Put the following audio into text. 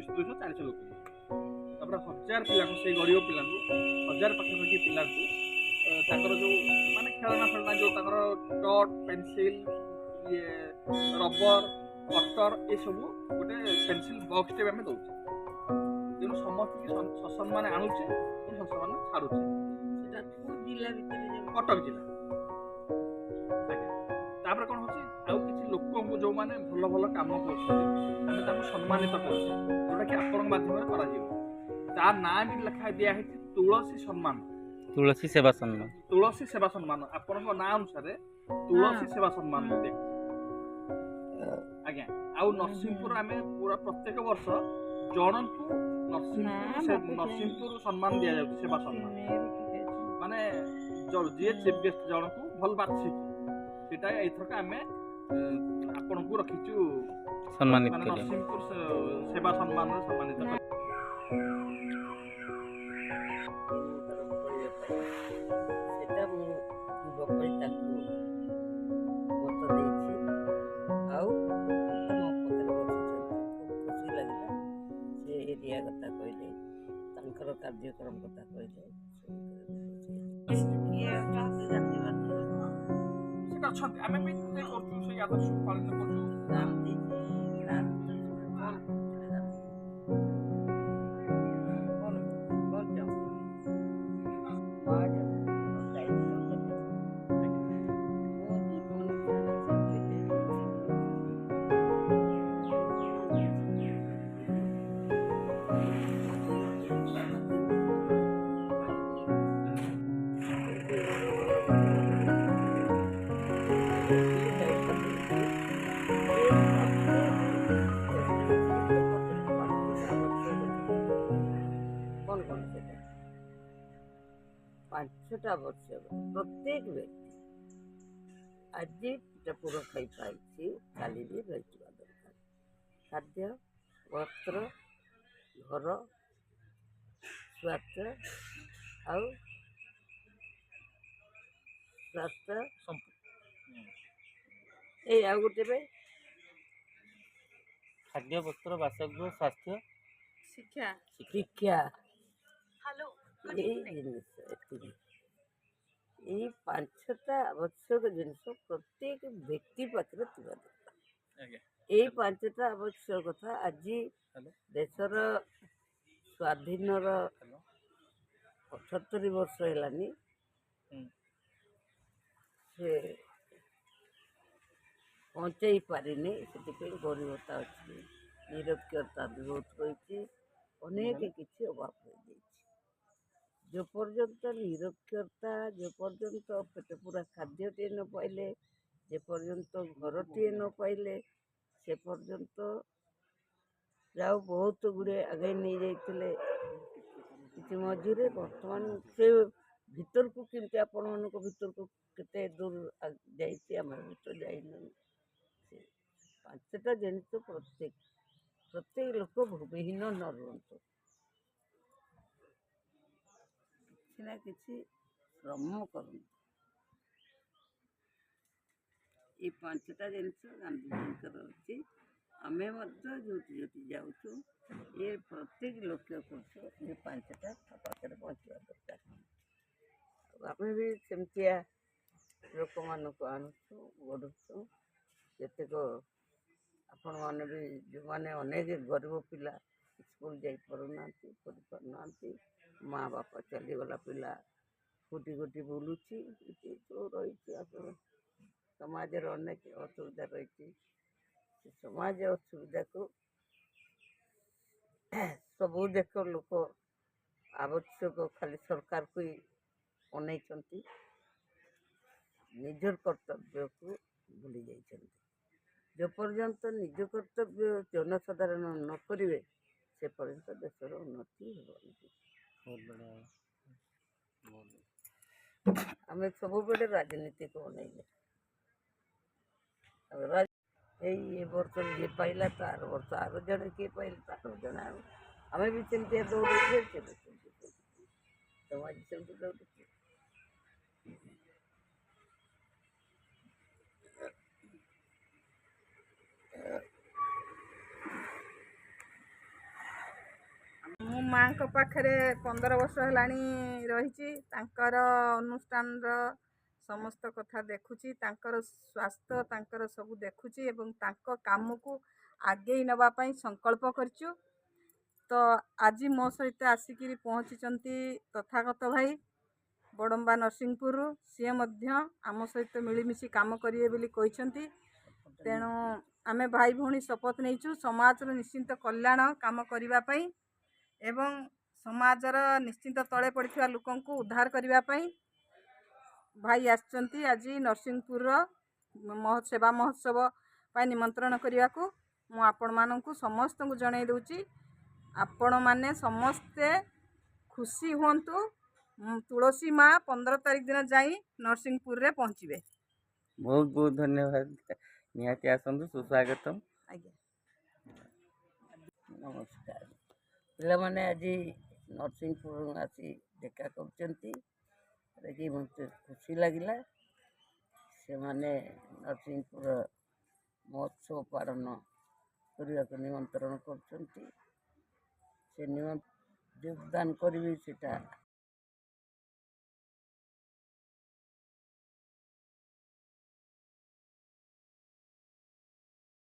200 400 लोक तापर 1000 पिला से गरीब पिला 1000 पाखापाखि पिला ताकर जो माने खेलना फेलना जो ताकर डट पेंसिल ये रबर कटर ये सब गोटे पेंसिल बॉक्स टे आम दौचे तेणु समस्त सम्मान आणुचे सम्मान छाड़ुचे कटक जिला तापर कौन होची आउ किछि लोक को जो माने भल भल काम करछथि आमे ताको सम्मानित करछे जोटा कि आपन माध्यम रे करा जिवो ता नाम भी लिखा दिया है तुलसी सम्मान तुलसी सेवा सम्मान आपन नाम अनुसार तुलसी सेवा सम्मान दे आज्ञा आउ नरसिंहपुर आमे पूरा प्रत्येक वर्ष जनकु नरसिंहपुर सम्मान दिया जाउछ सेवा सम्मान माने जो जे चीफ गेस्ट जनकु भल बाछि सेटा एथरका आमे आपन को रखिछु सम्मानित नरसिंहपुर सेवा सम्मान रे सम्मानित कार्यक्रम कथा कहले आमे भी करछु से आदर्श पालन करछु पांचटा वर्ष प्रत्येक व्यक्ति आज पूरा खाई पाई काली भी रही दरकार खाद्य वस्त्र घर स्वास्थ्य आउ स्वास्थ्य ए आ गोटे खाद्य वस्त्र बासगृह स्वास्थ्य शिक्षा शिक्षा हेलो ये पांचटा आवश्यक जिनस प्रत्येक व्यक्ति पाखरे थिबा दरकार ये पांचटा आवश्यक कथा आज देशर स्वाधीनर 78 वर्ष हेलानी से पहुँचाई पारिनी से गरीबता अच्छी निरक्षरता भी बहुत रही अनेक किसी अभाव हो जो पर्यंत निरक्षरता जो पर्यंत पेट पूरा खाद्यटे न पाइले जे पर्यंत घरटे न पाइले से पर्यंत जाओ बहुत गुड़े आगे नहीं जाइए किसी मझे बर्तमान से भीतर को केमती आपण मान भीतर को केते दूर जाइए भीतर जाइन पांचटा जिनिस प्रत्येक लोक भूमिहीन न रुहतु किसी किसी श्रम कर ये पांचटा जिनिस गांधीजी अच्छी आम जो जाऊँ ये प्रत्येक लक्ष्य कर ये पांचटा पाखे पहुँचा दरकार आम भी सेमतिया लोक मान आणुचु गढ़ुचु जेतेक आपण मैंने भी जो मैंने अनेक गरीब पिला स्कूल जा पारना माँ बापा चलीगला पिला गुटी गुटी बुलूची जो रही समाज अनेक असुविधा रही समाज असुविधा को सबू देख लोक आवश्यक खाली सरकार को अनैछंती निजर कर्तव्य को भूली जाइछंती जो पर्यंत निज कर्तव्य जनसाधारण न करेंगे से पर्यंत देशर उन्नति आम सब बड़े राजनीति को अनेले ये वर्ष ये पाइला तार वर्ष आर जड़े किए पाइल तार जड़े आम भी सेमती दौड़े समाज सेमती दौड़े ତାଙ୍କ ପାଖରେ 15 ବର୍ଷ ହେଲାଣି ରହିଛି। ତାଙ୍କର ଅନୁଷ୍ଠାନର ସମସ୍ତ କଥା ଦେଖୁଛି, ତାଙ୍କର ସ୍ୱାସ୍ଥ୍ୟ ତାଙ୍କର ସବୁ ଦେଖୁଛି ଏବଂ ତାଙ୍କ କାମକୁ ଆଗେଇ ନେବା ପାଇଁ ସଂକଳ୍ପ କରିଛୁ। ତ ଆଜି ମୋ ସହିତ ଆସିକିରି ପହଞ୍ଚିଛନ୍ତି ତଥାଗତ ଭାଇ ବଡ଼ମ୍ବା ନରସିଂହପୁରରୁ। ସିଏ ମଧ୍ୟ ଆମ ସହିତ ମିଳିମିଶି କାମ କରିବେ ବୋଲି କହିଛନ୍ତି। ତେଣୁ ଆମେ ଭାଇ ଭଉଣୀ ଶପଥ ନେଇଛୁ ସମାଜର ନିଶ୍ଚିନ୍ତ କଲ୍ୟାଣ କାମ କରିବା ପାଇଁ ଏବଂ ସମାଜର ନିଶ୍ଚିନ୍ତ ତଳେ ପଡ଼ିଥିବା ଲୋକଙ୍କୁ ଉଦ୍ଧାର କରିବା ପାଇଁ ଭାଇ ଆସିଛନ୍ତି ଆଜି ନରସିଂହପୁରର ସେବା ମହୋତ୍ସବ ପାଇଁ ନିମନ୍ତ୍ରଣ କରିବାକୁ। ମୁଁ ଆପଣମାନଙ୍କୁ ସମସ୍ତଙ୍କୁ ଜଣାଇ ଦେଉଛି, ଆପଣମାନେ ସମସ୍ତେ ଖୁସି ହୁଅନ୍ତୁ। ତୁଳସୀ ମା 15 ତାରିଖ ଦିନ ଯାଇ ନରସିଂହପୁରରେ ପହଞ୍ଚିବେ। ବହୁତ ବହୁତ ଧନ୍ୟବାଦ। ନିହାତି ଆସନ୍ତୁ, ସୁସ୍ୱାଗତମ୍। ଆଜ୍ଞା ନମସ୍କାର। ପିଲାମାନେ ଆଜି ନରସିଂହପୁର ଆସି ଦେଖା କରୁଛନ୍ତି, ଦେଖି ମୋତେ ଖୁସି ଲାଗିଲା। ସେମାନେ ନରସିଂହପୁର ମହୋତ୍ସବ ପାଳନ କରିବାକୁ ନିମନ୍ତ୍ରଣ କରୁଛନ୍ତି। ସେ ଯୋଗଦାନ କରିବି ସେଟା